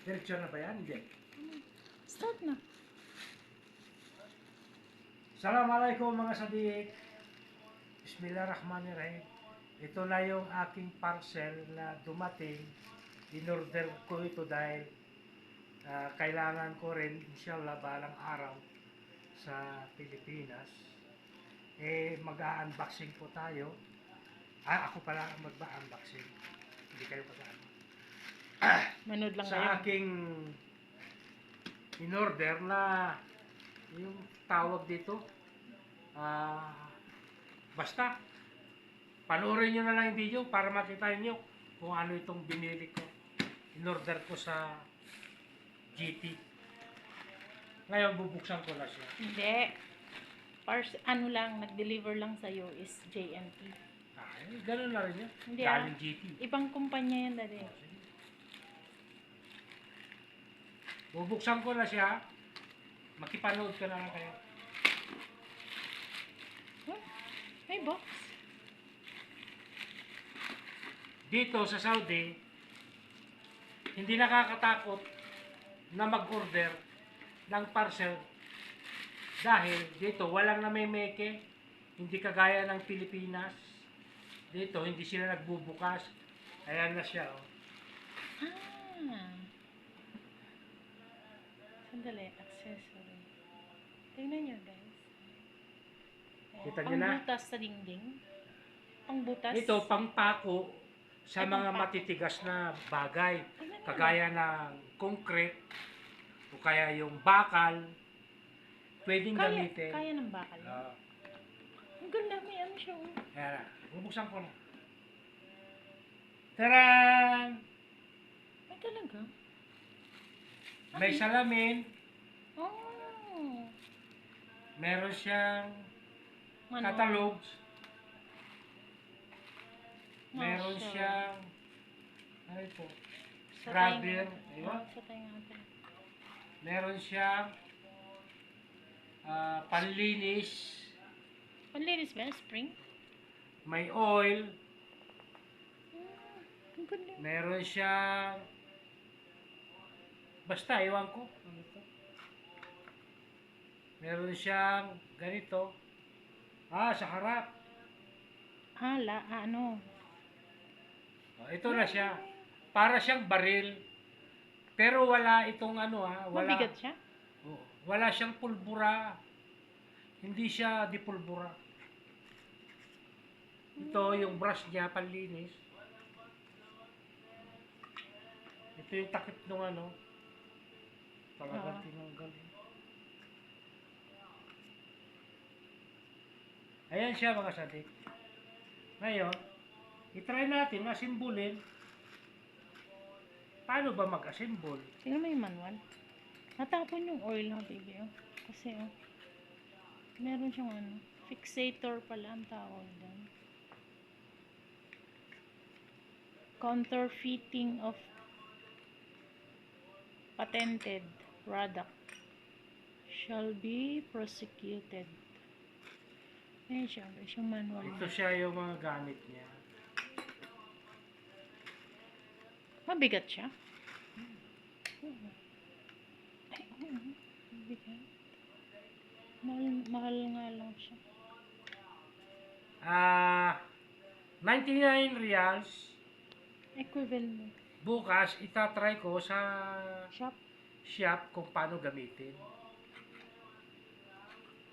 Diretso na ba yan? Hindi. Start na. Assalamualaikum mga sadik. Bismillahirrahmanirrahim. Ito na yung aking parcel na dumating. In-order ko ito dahil kailangan ko rin inshallah balang araw sa Pilipinas. Mag-unboxing po tayo. Ako pala ang mag-unboxing. Hindi kayo mag-unboxing. Manood lang Sa kayo. aking in-order na yung tawag dito, basta panoorin nyo na lang yung video para makita nyo kung ano itong binili ko. In-order ko sa GT. Ngayon bubuksan ko na siya. Hindi. Ano lang, nag-deliver lang sa'yo is JNT. Ganun na rin yun. Hindi Galing GT. Ibang kumpanya yan dali. Bubuksan ko na siya. Makipanood ka na lang kayo. Huh? May box. Dito sa Saudi, hindi nakakatakot na mag-order ng parcel dahil dito walang namemeke, hindi kagaya ng Pilipinas. Dito hindi sila nagbubukas. Ayan na siya. Oh. Sandali, accessory. Tingnan nyo guys. Kita nyo na? Pangbutas sa dingding. Pangbutas. Ito pangpako sa Ay, mga pangpako. matitigas na bagay. Tingnan nyo. Kagaya ng concrete o kaya yung bakal. Pwedeng gamitin. Kaya ng bakal. Ang ganda, may ano siya. Ayan na. Bubuksan ko na. Taran! Ay talaga? May salamin. Oh. Meron siyang Manual. catalogs. Meron Marshall. siyang ano ito? Sa Rubber. tayo- Ayun. Sa tayo natin. Meron siyang panlinis. Panlinis ba? Spring? May oil. Ang ganda. Meron siyang basta, iwan ko. Ano ito? Meron siyang ganito. Sa harap. Ano? Ito na siya. Para siyang baril. Pero wala itong ano wala. Mabigat siya? Wala siyang pulbura. Hindi siya dipulbura. Ito yung brush niya, panlinis. Ito yung takip ng ano. Talagang tinanggal. Ayan siya mga sadik. Ngayon, itry natin asimbulin. Paano ba mag-assemble? Tingnan mo yung manual. Natapon yung oil ha, baby. Oh. Kasi, meron siyang ano. Fixator pala ang tawag doon. Counterfeiting of patented product shall be prosecuted. Ayan siya. Siyang manual. Ito siya yung mga gamit niya. Mabigat siya? Ay, mabigat. Mahal nga lang siya. 99 reals. Equivalent. Bukas, itatry ko sa Shop. shop kung paano gamitin.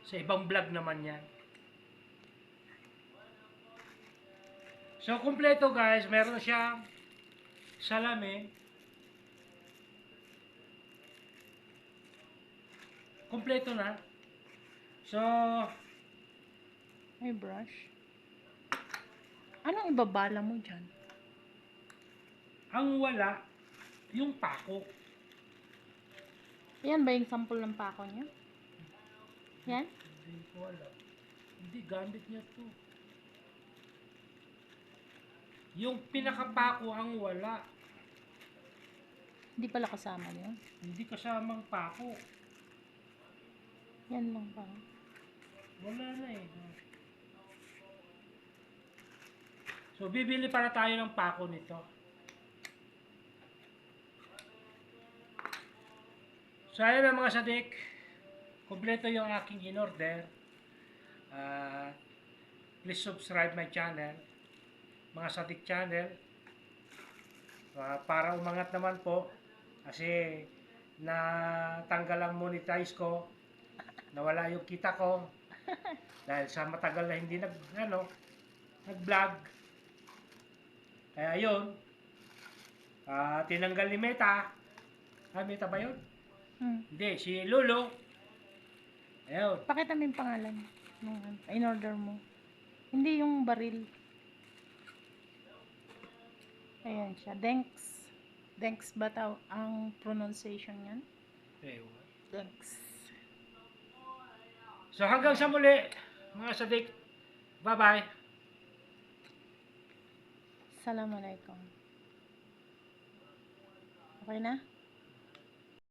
Sa ibang vlog naman yan. So, kumpleto guys. Meron siyang salamin. Kumpleto na. So, May brush. Anong ibabala mo dyan? ang wala, yung pako. Yan ba yung sample ng pako niya? Yan? Hindi ko alam. Hindi, gamit niya to. Yung pinakapako ang wala. Hindi pala kasama yun. Hindi kasamang pako. Yan lang pa. Wala na eh. So, bibili para tayo ng pako nito. So ayun na mga sadik, kompleto yung aking in-order. Please subscribe my channel, mga sadik channel, para umangat naman po kasi natanggal ang monetize ko, nawala yung kita ko dahil sa matagal na hindi nag-vlog. Kaya yun, tinanggal ni Meta. Meta ba yun? Hindi, si Lolo. Ayun. Pakita mo yung pangalan nung in-order mo. Hindi yung baril. Ayan siya. Denks. Denks ba ang pronunciation yan? Ewan. Denks. So hanggang sa muli, mga sadik. Bye-bye. Assalamualaikum. Okay na?